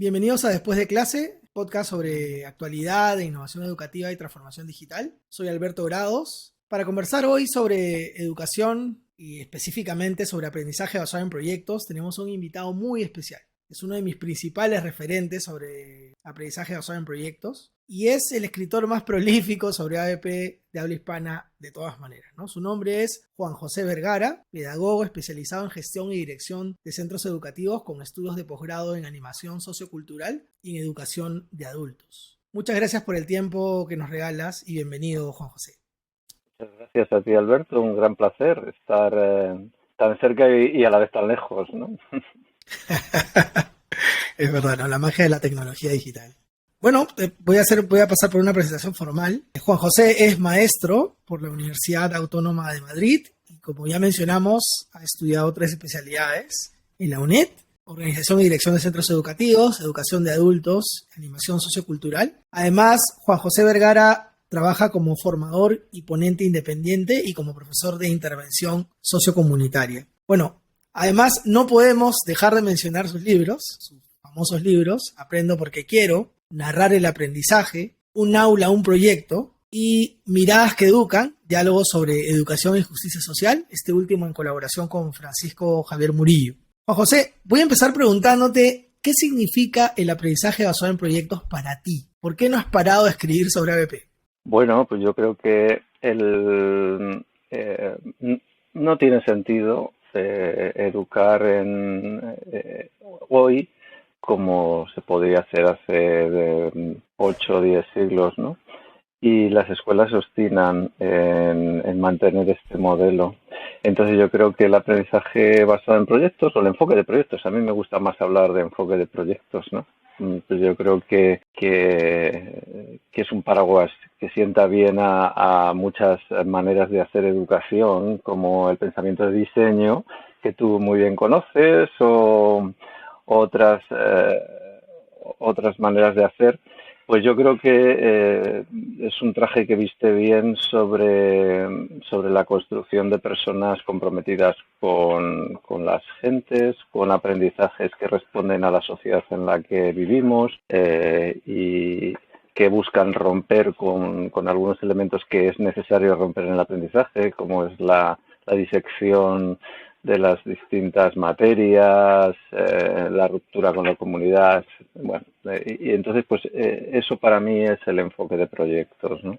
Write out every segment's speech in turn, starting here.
Bienvenidos a Después de Clase, podcast sobre actualidad, innovación educativa y transformación digital. Soy Alberto Grados. Para conversar hoy sobre educación y específicamente sobre aprendizaje basado en proyectos, tenemos un invitado muy especial. Es uno de mis principales referentes sobre aprendizaje basado en proyectos y es el escritor más prolífico sobre ABP de habla hispana de todas maneras, ¿no? Su nombre es Juan José Vergara, pedagogo especializado en gestión y dirección de centros educativos con estudios de posgrado en animación sociocultural y en educación de adultos. Muchas gracias por el tiempo que nos regalas y bienvenido, Juan José. Muchas gracias a ti, Alberto. Un gran placer estar tan cerca y a la vez tan lejos, ¿no? Es verdad, ¿no? La magia de la tecnología digital. Bueno, voy a pasar por una presentación formal. Juan José es maestro por la Universidad Autónoma de Madrid y, como ya mencionamos, ha estudiado 3 especialidades en la UNED: Organización y Dirección de Centros Educativos, Educación de Adultos, Animación Sociocultural. Además, Juan José Vergara trabaja como formador y ponente independiente y como profesor de intervención sociocomunitaria. Bueno, además no podemos dejar de mencionar sus libros, sus famosos libros: Aprendo porque quiero, Narrar el aprendizaje, Un aula, un proyecto y Miradas que educan, diálogos sobre educación y justicia social, este último en colaboración con Francisco Javier Murillo. Juan José, voy a empezar preguntándote ¿qué significa el aprendizaje basado en proyectos para ti? ¿Por qué no has parado de escribir sobre ABP? Bueno, pues yo creo que no tiene sentido educar hoy como se podría hacer hace 8 o 10 siglos, ¿no? Y las escuelas se obstinan en mantener este modelo. Entonces yo creo que el aprendizaje basado en proyectos o el enfoque de proyectos, a mí me gusta más hablar de enfoque de proyectos, ¿no? Pues yo creo que es un paraguas que sienta bien a muchas maneras de hacer educación, como el pensamiento de diseño, que tú muy bien conoces, o otras maneras de hacer. Pues yo creo que es un traje que viste bien sobre la construcción de personas comprometidas con las gentes, con aprendizajes que responden a la sociedad en la que vivimos y que buscan romper con algunos elementos que es necesario romper en el aprendizaje, como es la disección de las distintas materias, la ruptura con la comunidad, bueno, y entonces pues eso para mí es el enfoque de proyectos, ¿no?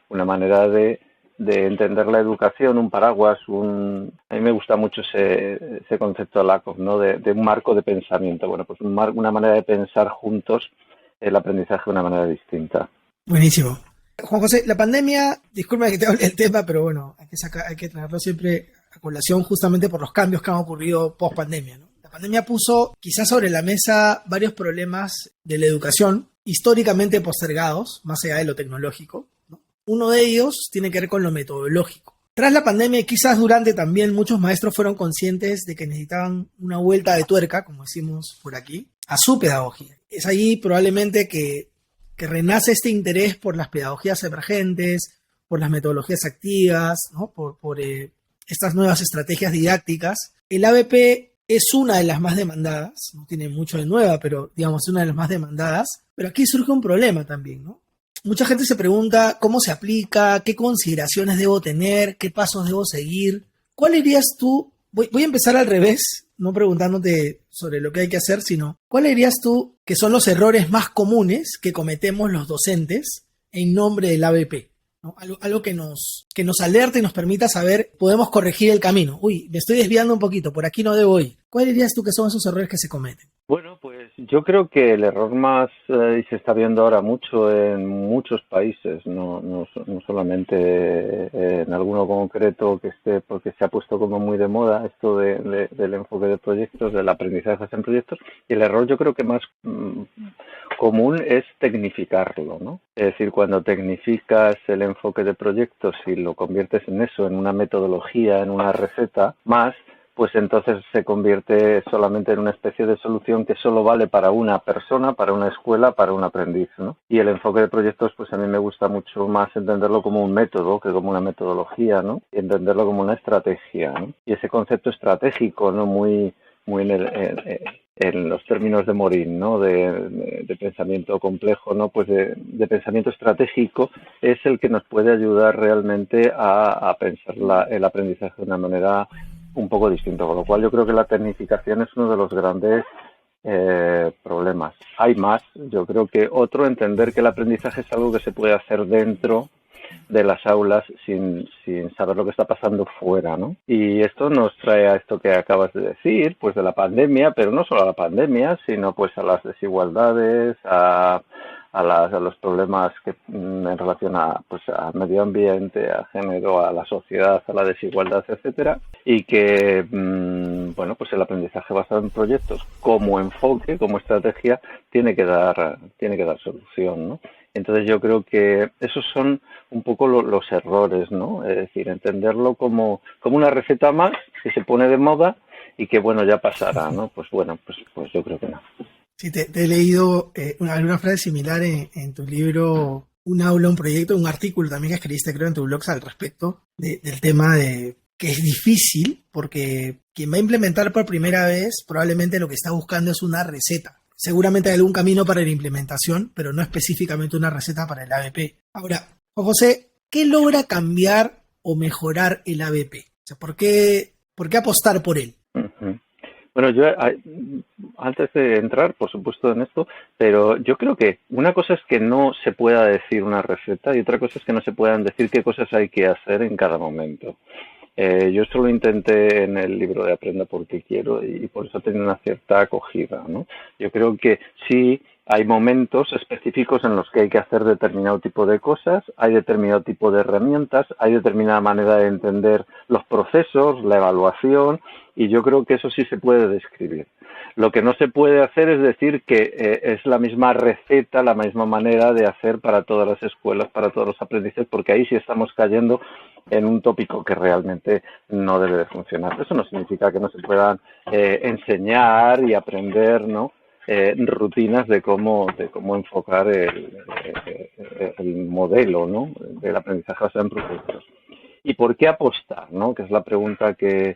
Una manera de entender la educación, un paraguas, a mí me gusta mucho ese concepto de Lakoff, ¿no? De un marco de pensamiento, bueno, pues una manera de pensar juntos el aprendizaje de una manera distinta. Buenísimo. Juan José, la pandemia, disculpa que te hable del tema, pero bueno, hay que traerlo siempre a colación justamente por los cambios que han ocurrido post pandemia, ¿no? La pandemia puso quizás sobre la mesa varios problemas de la educación históricamente postergados, más allá de lo tecnológico, ¿no? Uno de ellos tiene que ver con lo metodológico. Tras la pandemia, y quizás durante también, muchos maestros fueron conscientes de que necesitaban una vuelta de tuerca, como decimos por aquí, a su pedagogía. Es ahí probablemente que renace este interés por las pedagogías emergentes, por las metodologías activas, ¿no? por estas nuevas estrategias didácticas. El ABP es una de las más demandadas, no tiene mucho de nueva, pero digamos es una de las más demandadas. Pero aquí surge un problema también, ¿no? Mucha gente se pregunta cómo se aplica, qué consideraciones debo tener, qué pasos debo seguir. ¿Cuál dirías tú? Voy a empezar al revés, no preguntándote sobre lo que hay que hacer, sino ¿cuál dirías tú que son los errores más comunes que cometemos los docentes en nombre del ABP? ¿No? Algo que nos alerte y nos permita saber, podemos corregir el camino. Uy, me estoy desviando un poquito, por aquí no debo ir. ¿Cuál dirías tú que son esos errores que se cometen? Bueno, pues yo creo que el error más, y se está viendo ahora mucho en muchos países, no solamente en alguno concreto que esté, porque se ha puesto como muy de moda esto del enfoque de proyectos, del aprendizaje en proyectos, y el error yo creo que más común es tecnificarlo, ¿no? Es decir, cuando tecnificas el enfoque de proyectos y lo conviertes en eso, en una metodología, en una receta más, pues entonces se convierte solamente en una especie de solución que solo vale para una persona, para una escuela, para un aprendiz, ¿no? Y el enfoque de proyectos, pues a mí me gusta mucho más entenderlo como un método que como una metodología, ¿no? Y entenderlo como una estrategia, ¿no? Y ese concepto estratégico, ¿no? Muy en en los términos de Morin, ¿no? De pensamiento complejo, ¿no? Pues de pensamiento estratégico, es el que nos puede ayudar realmente a pensar el aprendizaje de una manera un poco distinta. Con lo cual yo creo que la tecnificación es uno de los grandes problemas. Hay más. Yo creo que otro, entender que el aprendizaje es algo que se puede hacer dentro de las aulas sin saber lo que está pasando fuera, ¿no? Y esto nos trae a esto que acabas de decir, pues de la pandemia, pero no solo a la pandemia, sino pues a las desigualdades, a los problemas que en relación a pues al medio ambiente, a género, a la sociedad, a la desigualdad, etcétera, y que bueno, pues el aprendizaje basado en proyectos como enfoque, como estrategia, tiene que dar solución, ¿no? Entonces yo creo que esos son un poco los errores, ¿no? Es decir, entenderlo como una receta más que se pone de moda y que, bueno, ya pasará, ¿no? Pues bueno, pues yo creo que no. Sí, te he leído alguna frase similar en tu libro, un aula, un proyecto, un artículo también que escribiste, creo, en tu blog al respecto del tema de que es difícil porque quien va a implementar por primera vez probablemente lo que está buscando es una receta. Seguramente hay algún camino para la implementación, pero no específicamente una receta para el ABP. Ahora, Juan José, ¿qué logra cambiar o mejorar el ABP? O sea, ¿por qué apostar por él? Uh-huh. Bueno, yo antes de entrar, por supuesto, en esto, pero yo creo que una cosa es que no se pueda decir una receta y otra cosa es que no se puedan decir qué cosas hay que hacer en cada momento. Yo esto lo intenté en el libro de Aprenda porque quiero y por eso tiene una cierta acogida, ¿no? Yo creo que sí hay momentos específicos en los que hay que hacer determinado tipo de cosas, hay determinado tipo de herramientas, hay determinada manera de entender los procesos, la evaluación, y yo creo que eso sí se puede describir. Lo que no se puede hacer es decir que es la misma receta, la misma manera de hacer para todas las escuelas, para todos los aprendices, porque ahí sí estamos cayendo en un tópico que realmente no debe de funcionar. Eso no significa que no se puedan enseñar y aprender, ¿no? Rutinas de cómo enfocar el modelo, ¿no? Del aprendizaje basado en proyectos. ¿Y por qué apostar, ¿no? Que es la pregunta que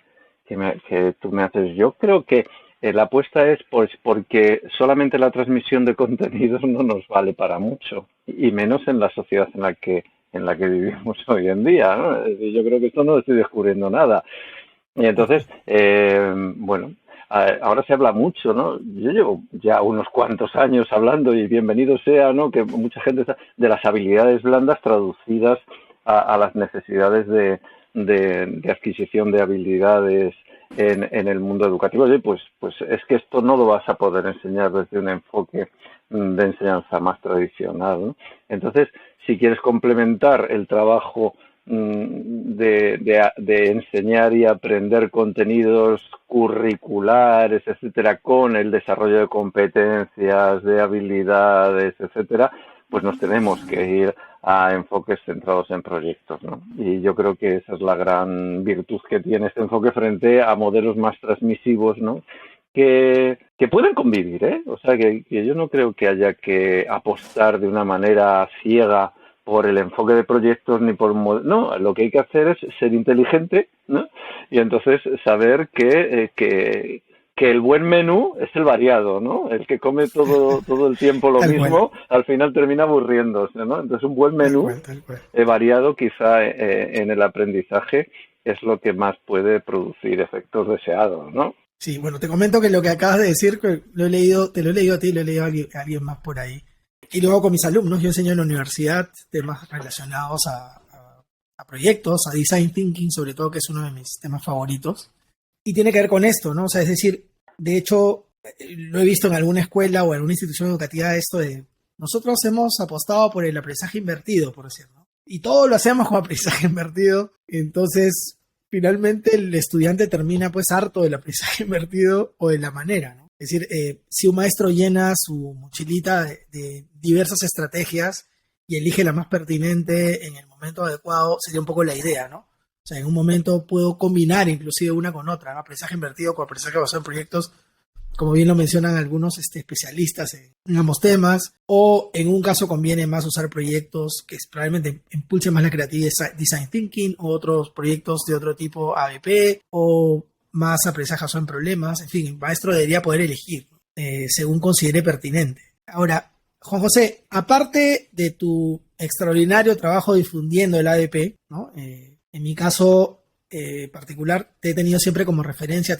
tú me haces. Yo creo que la apuesta es pues porque solamente la transmisión de contenidos no nos vale para mucho, y menos en la sociedad en la que vivimos hoy en día, ¿no? Yo creo que esto no estoy descubriendo nada. Y entonces, bueno, ahora se habla mucho, ¿no? Yo llevo ya unos cuantos años hablando, y bienvenido sea, ¿no? Que mucha gente está de las habilidades blandas traducidas a las necesidades de adquisición de habilidades en el mundo educativo. Oye, pues es que esto no lo vas a poder enseñar desde un enfoque de enseñanza más tradicional, ¿no? Entonces, si quieres complementar el trabajo de enseñar y aprender contenidos curriculares, etcétera, con el desarrollo de competencias, de habilidades, etcétera, pues nos tenemos que ir a enfoques centrados en proyectos, ¿no? Y yo creo que esa es la gran virtud que tiene este enfoque frente a modelos más transmisivos, ¿no? Que pueden convivir, ¿eh? O sea, que yo no creo que haya que apostar de una manera ciega por el enfoque de proyectos ni por no, lo que hay que hacer es ser inteligente, ¿no? Y entonces saber que el buen menú es el variado, ¿no? El que come todo el tiempo lo mismo, al final termina aburriéndose, ¿no? Entonces un buen menú variado quizá en el aprendizaje es lo que más puede producir efectos deseados, ¿no? Sí, bueno, te comento que lo que acabas de decir, te lo he leído a ti, lo he leído a alguien más por ahí. Y luego con mis alumnos, yo enseño en la universidad temas relacionados a proyectos, a design thinking, sobre todo, que es uno de mis temas favoritos. Y tiene que ver con esto, ¿no? O sea, es decir, de hecho, lo he visto en alguna escuela o en alguna institución educativa, esto de nosotros hemos apostado por el aprendizaje invertido, por decirlo, ¿no? Y todo lo hacemos con aprendizaje invertido. Entonces, finalmente el estudiante termina pues harto del aprendizaje invertido o de la manera, ¿no? Es decir, si un maestro llena su mochilita de diversas estrategias y elige la más pertinente en el momento adecuado, sería un poco la idea, ¿no? O sea, en un momento puedo combinar inclusive una con otra, ¿no? Aprendizaje invertido con aprendizaje basado en proyectos, como bien lo mencionan algunos especialistas en ambos temas, o en un caso conviene más usar proyectos que probablemente impulsen más la creatividad, design thinking, o otros proyectos de otro tipo, ABP, o más aprendizaje basado en problemas. En fin, el maestro debería poder elegir, ¿no? según considere pertinente. Ahora, Juan José, aparte de tu extraordinario trabajo difundiendo el ADP, ¿no? En mi caso particular, te tengo siempre como referencia,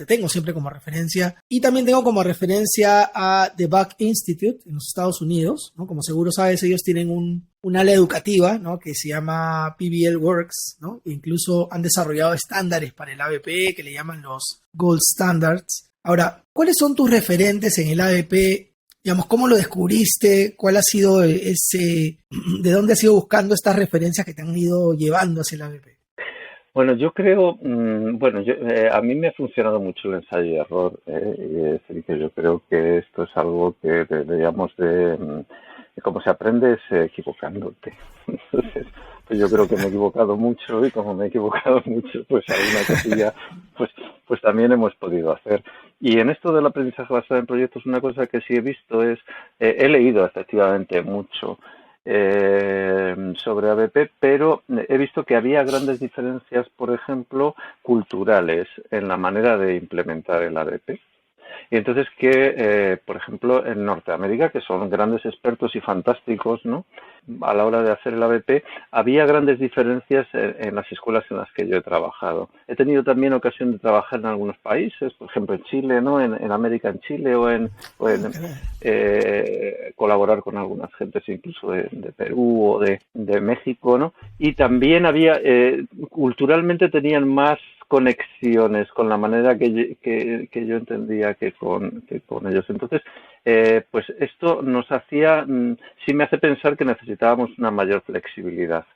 y también tengo como referencia a The Buck Institute en los Estados Unidos, ¿no? Como seguro sabes, ellos tienen un área educativa, ¿no? Que se llama PBL Works, ¿no? E incluso han desarrollado estándares para el ABP que le llaman los Gold Standards. Ahora, ¿cuáles son tus referentes en el ABP? Digamos, ¿cómo lo descubriste? ¿Cuál ha sido de dónde has ido buscando estas referencias que te han ido llevando hacia el ABP? Bueno, yo creo, a mí me ha funcionado mucho el ensayo y error, y es decir, que yo creo que esto es algo que deberíamos de cómo se aprende es equivocándote. Entonces, pues yo creo que me he equivocado mucho y como me he equivocado mucho, pues alguna cosilla, pues también hemos podido hacer. Y en esto del aprendizaje basado en proyectos, una cosa que sí he visto es, he leído efectivamente mucho sobre ABP, pero he visto que había grandes diferencias, por ejemplo, culturales en la manera de implementar el ABP. Y entonces que, por ejemplo, en Norteamérica, que son grandes expertos y fantásticos, ¿no? A la hora de hacer el ABP, había grandes diferencias en las escuelas en las que yo he trabajado. He tenido también ocasión de trabajar en algunos países, por ejemplo en Chile, ¿no? En América, en Chile, o en colaborar con algunas gentes incluso de Perú o de México, ¿no? Y también había, culturalmente tenían más conexiones con la manera que yo entendía que con ellos. Entonces, pues esto nos hacía, sí me hace pensar que necesitábamos una mayor flexibilidad.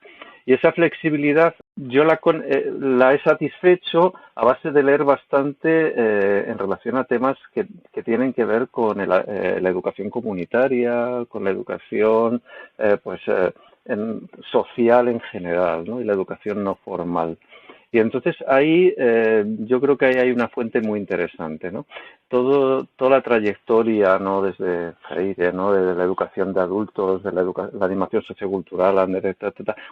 Y esa flexibilidad yo la he satisfecho a base de leer bastante en relación a temas que tienen que ver con la educación comunitaria, con la educación social en general, ¿no? Y la educación no formal. Y entonces ahí yo creo que ahí hay una fuente muy interesante, ¿no? Toda la trayectoria, ¿no? Desde Freire, ¿no? De la educación de adultos, de la animación sociocultural,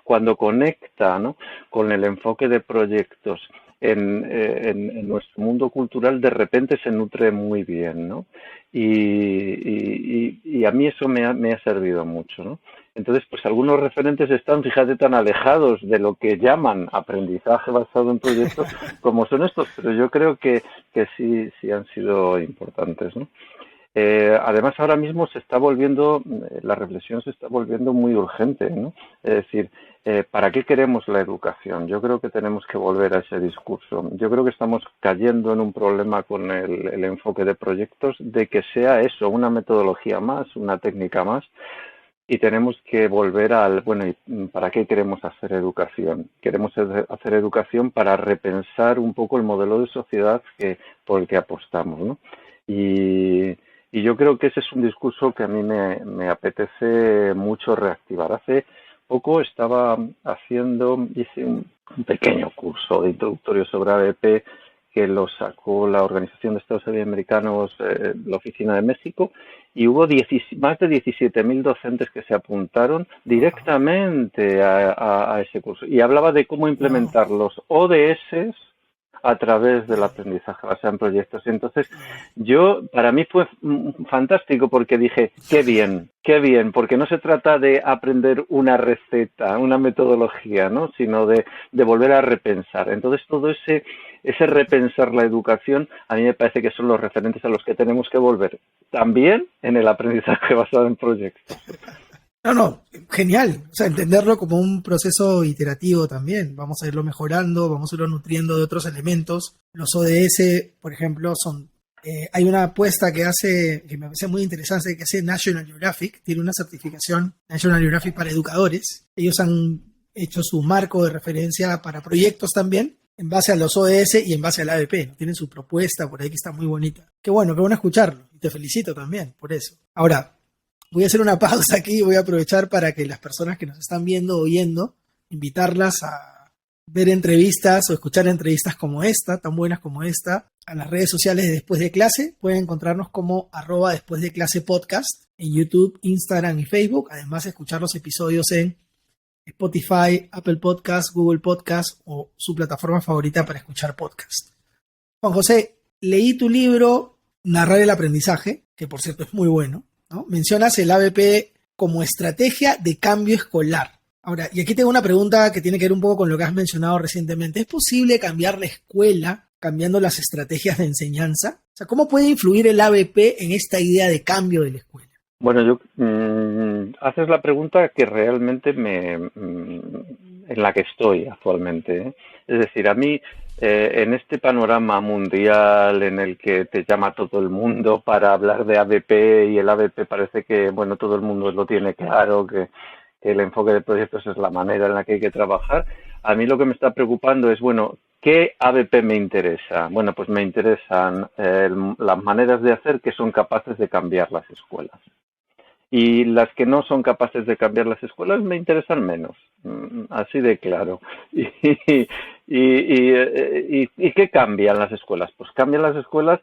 cuando conecta, ¿no? Con el enfoque de proyectos en nuestro mundo cultural, de repente se nutre muy bien, ¿no? Y a mí eso me ha servido mucho, ¿no? Entonces, pues algunos referentes están, fíjate, tan alejados de lo que llaman aprendizaje basado en proyectos como son estos, pero yo creo que sí han sido importantes, ¿no? Además, ahora mismo la reflexión se está volviendo muy urgente, ¿no? Es decir, ¿para qué queremos la educación? Yo creo que tenemos que volver a ese discurso. Yo creo que estamos cayendo en un problema con el enfoque de proyectos de que sea eso, una metodología más, una técnica más. Y tenemos que volver ¿para qué queremos hacer educación? Queremos hacer educación para repensar un poco el modelo de sociedad por el que apostamos, ¿no? Y yo creo que ese es un discurso que a mí me apetece mucho reactivar. Hace poco hice un pequeño curso de introductorio sobre ABP que lo sacó la Organización de Estados Americanos, la Oficina de México, y hubo más de 17.000 docentes que se apuntaron directamente a ese curso. Y hablaba de cómo implementar los ODS a través del aprendizaje basado en proyectos. Entonces, para mí fue fantástico porque dije, qué bien, porque no se trata de aprender una receta, una metodología, ¿no? Sino de volver a repensar. Entonces, todo ese repensar la educación, a mí me parece que son los referentes a los que tenemos que volver. También en el aprendizaje basado en proyectos. No, genial. O sea, entenderlo como un proceso iterativo también. Vamos a irlo mejorando, vamos a irlo nutriendo de otros elementos. Los ODS, por ejemplo, hay una apuesta que me parece muy interesante, que hace National Geographic. Tiene una certificación National Geographic para educadores. Ellos han hecho su marco de referencia para proyectos también, en base a los ODS y en base al ABP, ¿no? Tienen su propuesta por ahí que está muy bonita. Qué bueno escucharlo. Y te felicito también por eso. Ahora, voy a hacer una pausa aquí y voy a aprovechar para que las personas que nos están viendo o oyendo, invitarlas a ver entrevistas o escuchar entrevistas como esta, tan buenas como esta, a las redes sociales de Después de Clase. Pueden encontrarnos como @Después de Clase Podcast en YouTube, Instagram y Facebook. Además, escuchar los episodios en Spotify, Apple Podcast, Google Podcast o su plataforma favorita para escuchar podcast. Juan José, leí tu libro narrar el aprendizaje, que por cierto es muy bueno, ¿no? Mencionas el ABP como estrategia de cambio escolar. Ahora, y aquí tengo una pregunta que tiene que ver un poco con lo que has mencionado recientemente. ¿Es posible cambiar la escuela cambiando las estrategias de enseñanza? O sea, ¿cómo puede influir el ABP en esta idea de cambio de la escuela? Bueno, haces la pregunta que realmente en la que estoy actualmente, ¿eh? Es decir, a mí, en este panorama mundial en el que te llama todo el mundo para hablar de ABP y el ABP parece que, bueno, todo el mundo lo tiene claro, que el enfoque de proyectos es la manera en la que hay que trabajar. A mí lo que me está preocupando es, bueno, ¿qué ABP me interesa? Bueno, pues me interesan las maneras de hacer que son capaces de cambiar las escuelas. Y las que no son capaces de cambiar las escuelas me interesan menos, así de claro. ¿Y qué cambian las escuelas? Pues cambian las escuelas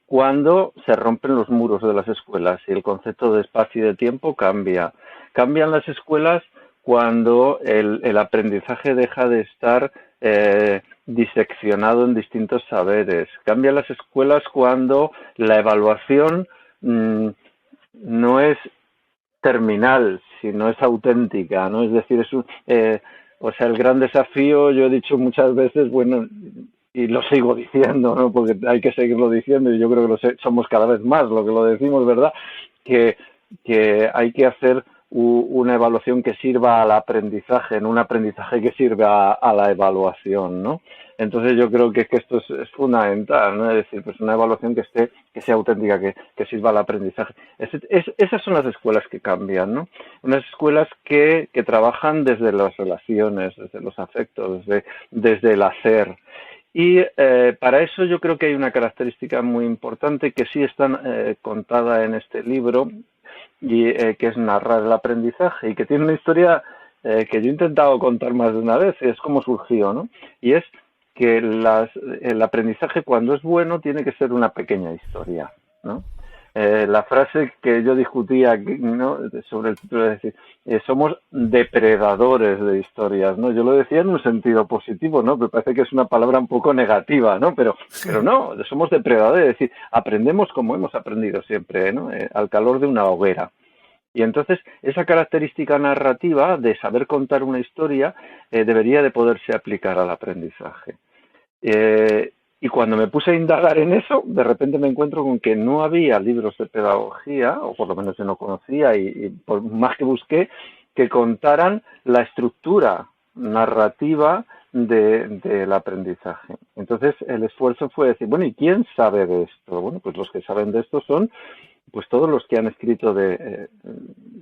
cuando se rompen los muros de las escuelas y el concepto de espacio y de tiempo cambia. Cambian las escuelas cuando el aprendizaje deja de estar diseccionado en distintos saberes. Cambian las escuelas cuando la evaluación no es terminal, si no es auténtica, ¿no? Es decir, o sea, el gran desafío, yo he dicho muchas veces, bueno, y lo sigo diciendo, ¿no? Porque hay que seguirlo diciendo y yo creo que somos cada vez más lo que lo decimos, ¿verdad? Que hay que hacer una evaluación que sirva al aprendizaje, no un aprendizaje que sirva a la evaluación, ¿no? Entonces yo creo que esto es fundamental, ¿no? Es decir, pues una evaluación que sea auténtica, que sirva al aprendizaje. Esas son las escuelas que cambian, ¿no? Unas escuelas que trabajan desde las relaciones, desde los afectos, desde el hacer. Y para eso yo creo que hay una característica muy importante que sí está contada en este libro, y que es narrar el aprendizaje y que tiene una historia que yo he intentado contar más de una vez, y es como surgió, ¿no? Y es que el aprendizaje cuando es bueno tiene que ser una pequeña historia, ¿no? La frase que yo discutía, ¿no?, sobre el título es decir, somos depredadores de historias, ¿no? Yo lo decía en un sentido positivo, ¿no? Me parece que es una palabra un poco negativa, ¿no? Pero no, somos depredadores, es decir, aprendemos como hemos aprendido siempre, ¿no? Al calor de una hoguera. Y entonces esa característica narrativa de saber contar una historia debería de poderse aplicar al aprendizaje. Y cuando me puse a indagar en eso, de repente me encuentro con que no había libros de pedagogía, o por lo menos yo no conocía, y por más que busqué, que contaran la estructura narrativa del aprendizaje. Entonces el esfuerzo fue decir, bueno, ¿y quién sabe de esto? Bueno, pues los que saben de esto son pues todos los que han escrito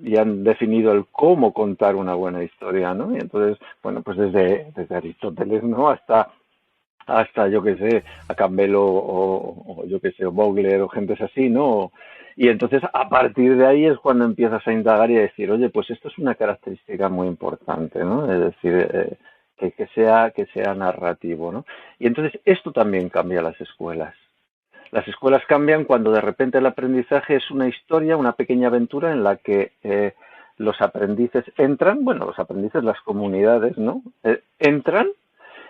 y han definido el cómo contar una buena historia, ¿no? Y entonces, bueno, pues desde Aristóteles, ¿no?, hasta yo que sé, a Campbell o yo que sé, o Vogler o gentes así, ¿no? Y entonces a partir de ahí es cuando empiezas a indagar y a decir, oye, pues esto es una característica muy importante, ¿no? Es decir, que sea narrativo, ¿no? Y entonces esto también cambia las escuelas. Las escuelas cambian cuando de repente el aprendizaje es una historia, una pequeña aventura en la que los aprendices entran, bueno, los aprendices, las comunidades, ¿no? Entran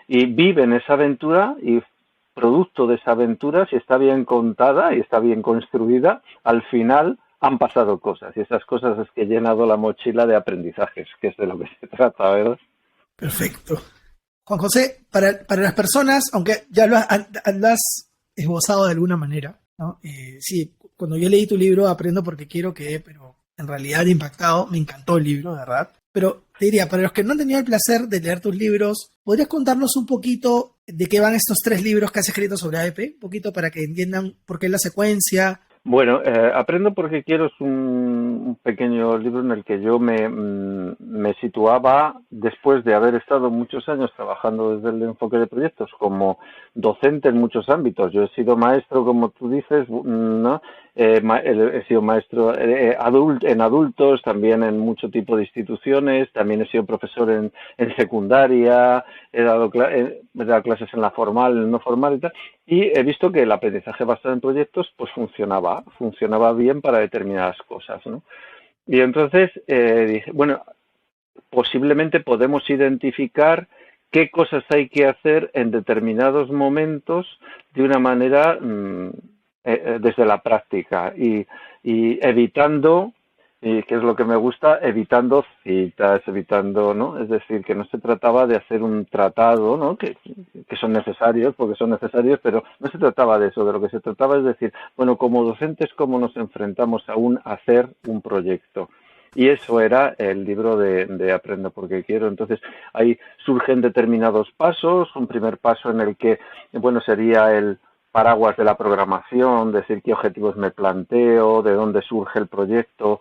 y viven esa aventura y producto de esa aventura, si está bien contada y está bien construida, al final han pasado cosas y esas cosas es que he llenado la mochila de aprendizajes, que es de lo que se trata, ¿verdad? Perfecto. Juan José, para las personas, aunque ya lo has esbozado de alguna manera, ¿no? Sí, cuando yo leí tu libro aprendo porque quiero que, pero en realidad impactado, me encantó el libro, de verdad. Pero te diría, para los que no han tenido el placer de leer tus libros, ¿podrías contarnos un poquito de qué van estos 3 libros que has escrito sobre ABP? Un poquito para que entiendan por qué la secuencia. Bueno, Aprendo porque quiero es un pequeño libro en el que yo me situaba después de haber estado muchos años trabajando desde el enfoque de proyectos como docente en muchos ámbitos. Yo he sido maestro, como tú dices, ¿no? He sido maestro en adultos, también en mucho tipo de instituciones, también he sido profesor en secundaria, he dado clases en la formal, en no formal y tal, y he visto que el aprendizaje basado en proyectos pues funcionaba bien para determinadas cosas, ¿no? Y entonces dije, bueno, posiblemente podemos identificar qué cosas hay que hacer en determinados momentos de una manera desde la práctica y evitando, y que es lo que me gusta, evitando citas, evitando, ¿no? Es decir, que no se trataba de hacer un tratado, ¿no? Que son necesarios, porque son necesarios, pero no se trataba de eso, de lo que se trataba es decir, bueno, como docentes, ¿cómo nos enfrentamos a hacer un proyecto? Y eso era el libro de Aprendo porque quiero. Entonces, ahí surgen determinados pasos. Un primer paso en el que, bueno, sería el paraguas de la programación, decir qué objetivos me planteo, de dónde surge el proyecto,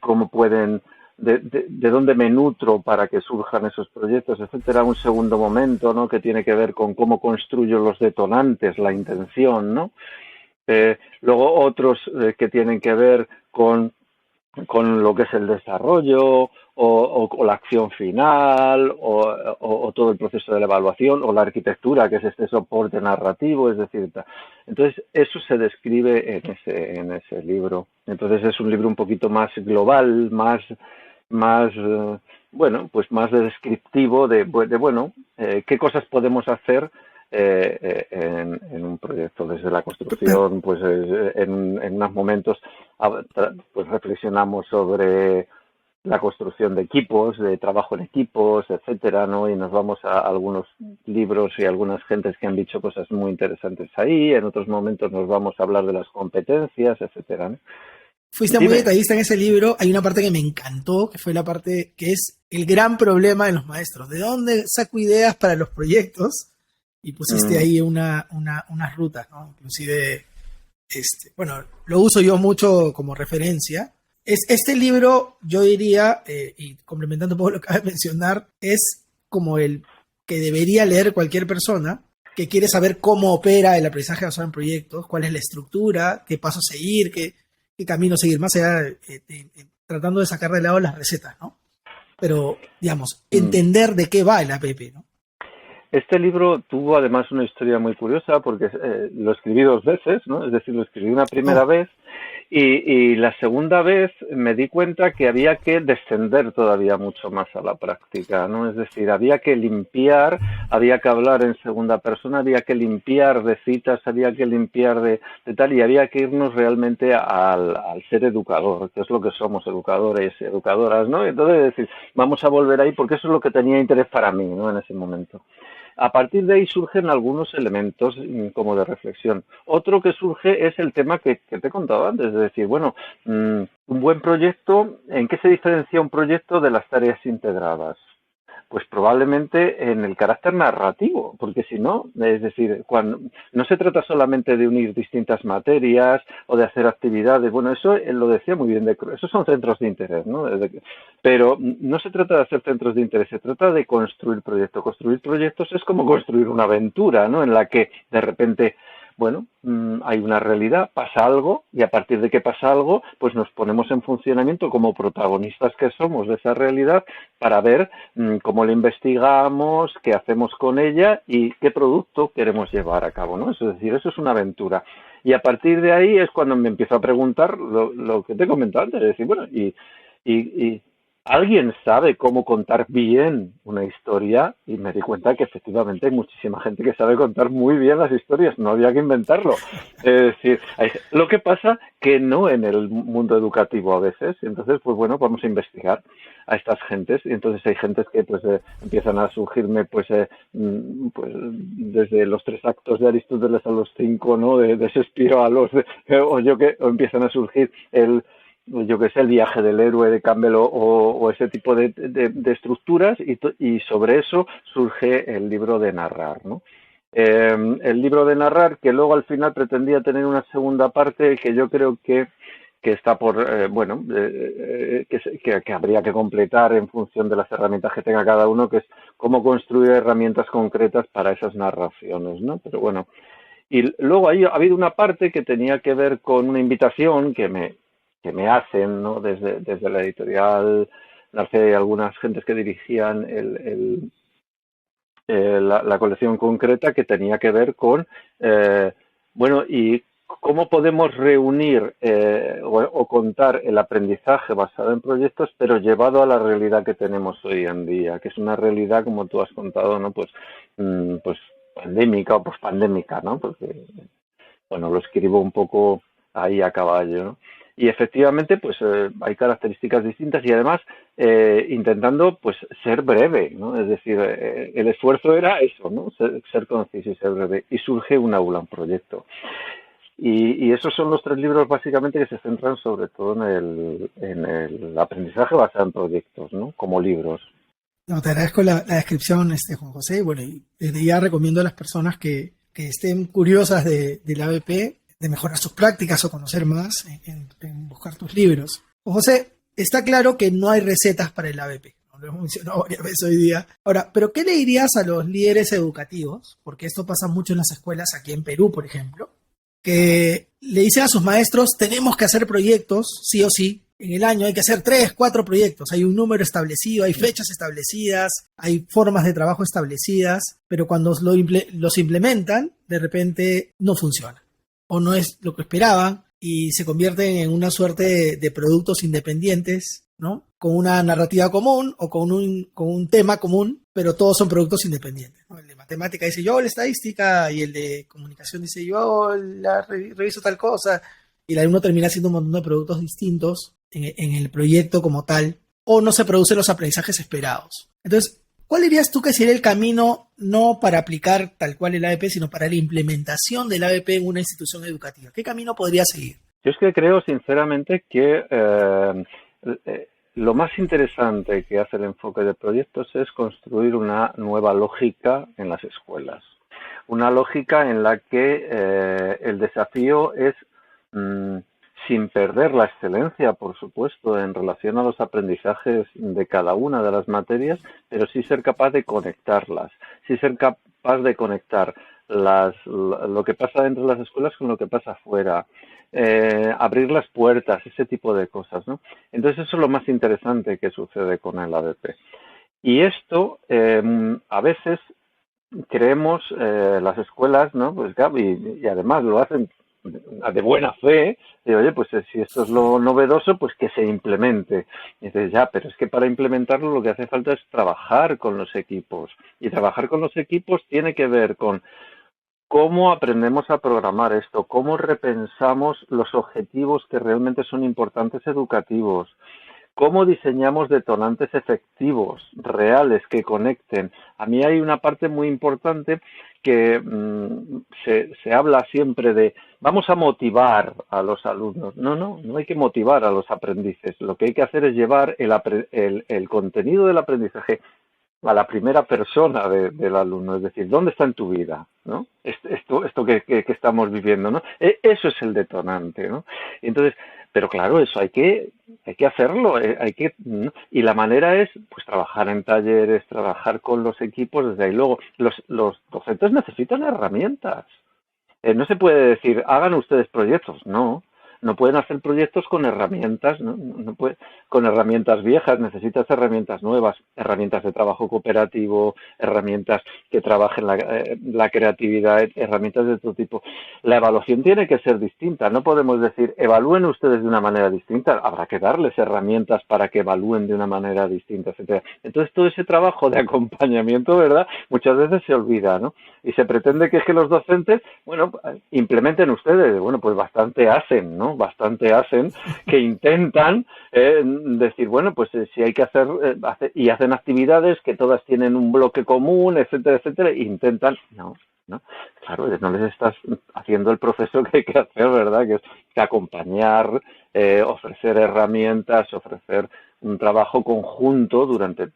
cómo pueden, de dónde me nutro para que surjan esos proyectos, etcétera. Un segundo momento, ¿no? Que tiene que ver con cómo construyo los detonantes, la intención, ¿no? Luego otros que tienen que ver con lo que es el desarrollo o la acción final o todo el proceso de la evaluación o la arquitectura, que es este soporte narrativo, es decir, entonces eso se describe en ese libro. Entonces es un libro un poquito más global, más bueno, pues más descriptivo de bueno, qué cosas podemos hacer en un proyecto desde la construcción, pues en unos momentos pues reflexionamos sobre la construcción de equipos, de trabajo en equipos, etcétera, ¿no? Y nos vamos a algunos libros y algunas gentes que han dicho cosas muy interesantes ahí. En otros momentos nos vamos a hablar de las competencias, etcétera, ¿no? Fuiste muy detallista en ese libro. Hay una parte que me encantó, que fue la parte que es el gran problema de los maestros. ¿De dónde saco ideas para los proyectos? Y pusiste ahí unas rutas, ¿no? Inclusive, bueno, lo uso yo mucho como referencia. Este libro, yo diría, y complementando un poco lo que acabas de mencionar, es como el que debería leer cualquier persona que quiere saber cómo opera el aprendizaje basado en proyectos, cuál es la estructura, qué paso seguir, qué camino seguir, más allá tratando de sacar de lado las recetas, ¿no? Pero, digamos, entender de qué va el APP, ¿no? Este libro tuvo además una historia muy curiosa porque lo escribí 2 veces, ¿no? Es decir, lo escribí una primera vez y la segunda vez me di cuenta que había que descender todavía mucho más a la práctica, ¿no? Es decir, había que limpiar, había que hablar en segunda persona, había que limpiar de citas, había que limpiar de tal y había que irnos realmente al ser educador, que es lo que somos, educadores, educadoras, ¿no? Entonces, es decir, vamos a volver ahí porque eso es lo que tenía interés para mí, ¿no? En ese momento. A partir de ahí surgen algunos elementos como de reflexión. Otro que surge es el tema que te he contado antes, es decir, bueno, un buen proyecto, ¿en qué se diferencia un proyecto de las tareas integradas? Pues probablemente en el carácter narrativo, porque si no, es decir, cuando no se trata solamente de unir distintas materias o de hacer actividades, bueno, eso lo decía muy bien, esos son centros de interés, ¿no? Pero no se trata de hacer centros de interés, se trata de construir proyectos. Construir proyectos es como construir una aventura, ¿no? En la que de repente, bueno, hay una realidad, pasa algo y a partir de que pasa algo, pues nos ponemos en funcionamiento como protagonistas que somos de esa realidad para ver cómo la investigamos, qué hacemos con ella y qué producto queremos llevar a cabo, ¿no? Es decir, eso es una aventura. Y a partir de ahí es cuando me empiezo a preguntar lo que te he comentado antes, es decir, bueno, y ¿alguien sabe cómo contar bien una historia? Y me di cuenta que efectivamente hay muchísima gente que sabe contar muy bien las historias, no había que inventarlo. Es decir, lo que pasa que no en el mundo educativo a veces, entonces pues bueno, vamos a investigar a estas gentes y entonces hay gentes que pues empiezan a surgirme pues desde los 3 actos de Aristóteles a los 5, ¿no? De Shakespeare a los o empiezan a surgir yo que sé, el viaje del héroe de Campbell o ese tipo de estructuras y sobre eso surge el libro de narrar, ¿no? El libro de narrar que luego al final pretendía tener una segunda parte que yo creo que está por, que habría que completar en función de las herramientas que tenga cada uno, que es cómo construir herramientas concretas para esas narraciones, ¿no? Pero bueno, y luego ha habido una parte que tenía que ver con una invitación que me hacen, ¿no? Desde la editorial, hace algunas gentes que dirigían la colección concreta que tenía que ver con, bueno, y cómo podemos reunir o contar el aprendizaje basado en proyectos, pero llevado a la realidad que tenemos hoy en día, que es una realidad, como tú has contado, ¿no? Pues pandémica o pospandémica, ¿no? Porque bueno, lo escribo un poco ahí a caballo, ¿no? Y efectivamente, pues hay características distintas y además intentando pues ser breve, ¿no? Es decir, el esfuerzo era eso, ¿no? Ser conciso y ser breve. Y surge un aula, un proyecto. Y esos son los 3 libros básicamente que se centran sobre todo en el aprendizaje basado en proyectos, ¿no? Como libros. No, te agradezco la descripción, Juan José. Bueno, y desde ya recomiendo a las personas que estén curiosas del ABP, de mejorar sus prácticas o conocer más, en buscar tus libros. Juan José, está claro que no hay recetas para el ABP. Lo hemos mencionado varias veces hoy día. Ahora, ¿pero qué le dirías a los líderes educativos? Porque esto pasa mucho en las escuelas aquí en Perú, por ejemplo, que le dicen a sus maestros, tenemos que hacer proyectos, sí o sí. En el año hay que hacer 3, 4 proyectos. Hay un número establecido, hay fechas establecidas, hay formas de trabajo establecidas, pero cuando los implementan, de repente no funciona. O no es lo que esperaban y se convierten en una suerte de productos independientes, ¿no? Con una narrativa común o con un tema común, pero todos son productos independientes, ¿no? El de matemática dice yo la estadística y el de comunicación dice yo reviso tal cosa y el alumno termina haciendo un montón de productos distintos en el proyecto como tal, o no se producen los aprendizajes esperados. Entonces, ¿cuál dirías tú que sería el camino no para aplicar tal cual el ABP, sino para la implementación del ABP en una institución educativa? ¿Qué camino podría seguir? Yo es que creo sinceramente que lo más interesante que hace el enfoque de proyectos es construir una nueva lógica en las escuelas. Una lógica en la que el desafío es sin perder la excelencia, por supuesto, en relación a los aprendizajes de cada una de las materias, pero sí ser capaz de conectarlas, sí ser capaz de conectar lo que pasa dentro de las escuelas con lo que pasa afuera, abrir las puertas, ese tipo de cosas, ¿no? Entonces eso es lo más interesante que sucede con el ABP. Y esto, a veces creemos las escuelas, ¿no? Pues claro, y además lo hacen de buena fe, de oye, pues si esto es lo novedoso, pues que se implemente. Y dices, ya, pero es que para implementarlo lo que hace falta es trabajar con los equipos. Y trabajar con los equipos tiene que ver con cómo aprendemos a programar esto, cómo repensamos los objetivos que realmente son importantes educativos, cómo diseñamos detonantes efectivos, reales, que conecten. A mí hay una parte muy importante que se habla siempre de vamos a motivar a los alumnos. No hay que motivar a los aprendices. Lo que hay que hacer es llevar el contenido del aprendizaje a la primera persona del alumno, es decir, ¿dónde está en tu vida? ¿No? Esto que estamos viviendo, ¿no? Eso es el detonante, ¿no? Entonces, pero claro, eso hay que hacerlo, y la manera es pues trabajar en talleres, trabajar con los equipos, desde ahí luego los docentes necesitan herramientas. No se puede decir, hagan ustedes proyectos, no pueden hacer proyectos con herramientas, con herramientas viejas, necesitas herramientas nuevas, herramientas de trabajo cooperativo, herramientas que trabajen la creatividad, herramientas de todo tipo. La evaluación tiene que ser distinta, no podemos decir, evalúen ustedes de una manera distinta, habrá que darles herramientas para que evalúen de una manera distinta, etcétera. Entonces todo ese trabajo de acompañamiento, ¿verdad?, muchas veces se olvida, ¿no? Y se pretende que los docentes, bueno, implementen ustedes, bueno, pues bastante hacen, ¿no? Bastante hacen, que intentan decir, bueno, pues si hay que hacer, y hacen actividades que todas tienen un bloque común, etcétera, etcétera, e intentan, no, claro, no les estás haciendo el proceso que hay que hacer, ¿verdad? Que es que acompañar, ofrecer herramientas, ofrecer un trabajo conjunto durante,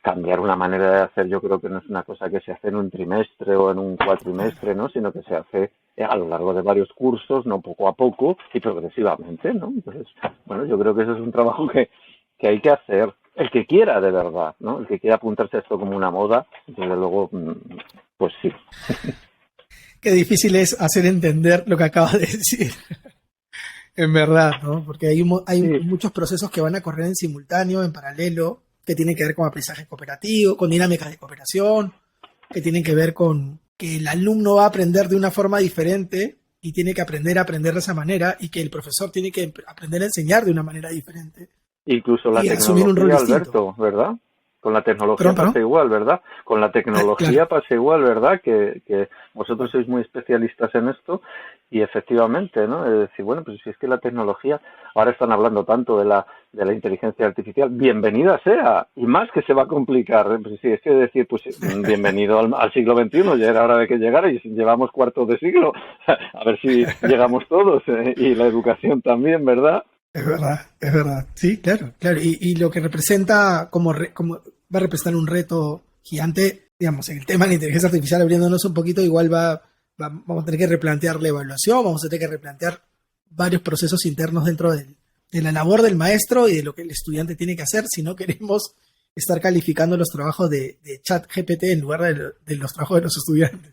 cambiar una manera de hacer, yo creo que no es una cosa que se hace en un trimestre o en un cuatrimestre, ¿no? Sino que se hace a lo largo de varios cursos, no poco a poco y progresivamente, ¿no? Entonces, bueno, yo creo que eso es un trabajo que hay que hacer. El que quiera de verdad, ¿no? El que quiera apuntarse a esto como una moda, desde luego, pues sí. Qué difícil es hacer entender lo que acabas de decir. En verdad, ¿no? Porque hay muchos procesos que van a correr en simultáneo, en paralelo, que tienen que ver con aprendizaje cooperativo, con dinámicas de cooperación, que tienen que ver con que el alumno va a aprender de una forma diferente y tiene que aprender a aprender de esa manera y que el profesor tiene que aprender a enseñar de una manera diferente. Incluso la y asumir un rol tecnología, distinto. Alberto, ¿verdad? Con la tecnología pasa igual, ¿verdad? Con la tecnología pasa igual, ¿verdad? Que vosotros sois muy especialistas en esto y efectivamente, ¿no? Es decir, bueno, pues si es que la tecnología, ahora están hablando tanto de la inteligencia artificial, bienvenida sea, y más que se va a complicar. Pues sí, es que decir, pues bienvenido al siglo XXI, ya era hora de que llegara y llevamos cuartos de siglo, a ver si llegamos todos, y la educación también, ¿verdad? Es verdad. Sí, claro. Y lo que representa, como va a representar un reto gigante, digamos, en el tema de la inteligencia artificial, abriéndonos un poquito, igual vamos a tener que replantear la evaluación, vamos a tener que replantear varios procesos internos dentro de la labor del maestro y de lo que el estudiante tiene que hacer si no queremos estar calificando los trabajos de ChatGPT en lugar de los trabajos de los estudiantes.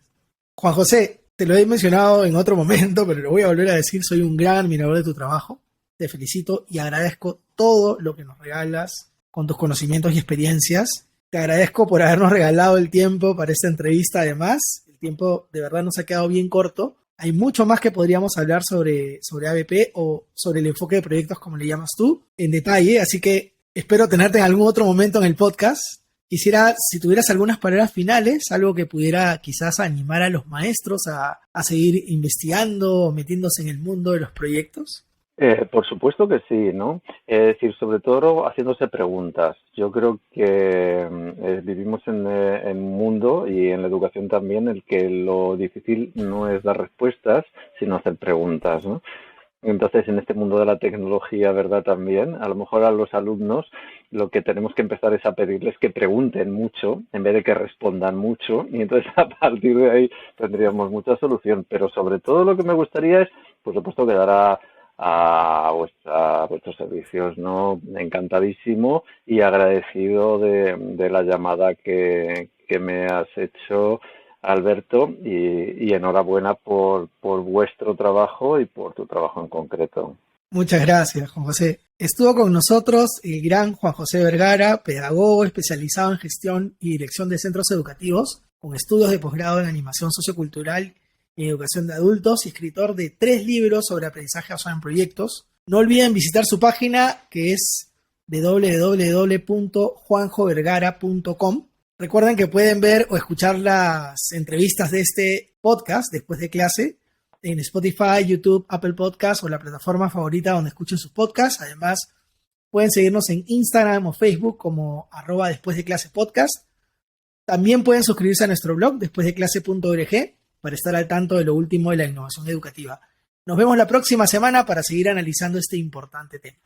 Juan José, te lo he mencionado en otro momento, pero lo voy a volver a decir, soy un gran admirador de tu trabajo. Te felicito y agradezco todo lo que nos regalas con tus conocimientos y experiencias. Te agradezco por habernos regalado el tiempo para esta entrevista. Además, el tiempo de verdad nos ha quedado bien corto. Hay mucho más que podríamos hablar sobre ABP o sobre el enfoque de proyectos, como le llamas tú, en detalle. Así que espero tenerte en algún otro momento en el podcast. Quisiera, si tuvieras algunas palabras finales, algo que pudiera quizás animar a los maestros a seguir investigando o metiéndose en el mundo de los proyectos. Por supuesto que sí, ¿no? Es decir, sobre todo haciéndose preguntas. Yo creo que vivimos en un mundo y en la educación también en el que lo difícil no es dar respuestas, sino hacer preguntas, ¿no? Entonces, en este mundo de la tecnología, ¿verdad? También, a lo mejor a los alumnos lo que tenemos que empezar es a pedirles que pregunten mucho en vez de que respondan mucho, y entonces a partir de ahí tendríamos mucha solución. Pero sobre todo lo que me gustaría es, por supuesto, quedar a vuestros servicios, ¿no? Encantadísimo y agradecido de la llamada que me has hecho, Alberto, y enhorabuena por vuestro trabajo y por tu trabajo en concreto. Muchas gracias, Juan José. Estuvo con nosotros el gran Juan José Vergara, pedagogo especializado en gestión y dirección de centros educativos, con estudios de posgrado en animación sociocultural y educación de adultos, y escritor de 3 libros sobre aprendizaje basado en proyectos. No olviden visitar su página, que es www.juanjovergara.com. Recuerden que pueden ver o escuchar las entrevistas de este podcast después de clase en Spotify, YouTube, Apple Podcasts o la plataforma favorita donde escuchen sus podcasts. Además, pueden seguirnos en Instagram o Facebook como @despuesdeclasepodcast. También pueden suscribirse a nuestro blog despuesdeclase.org para estar al tanto de lo último de la innovación educativa. Nos vemos la próxima semana para seguir analizando este importante tema.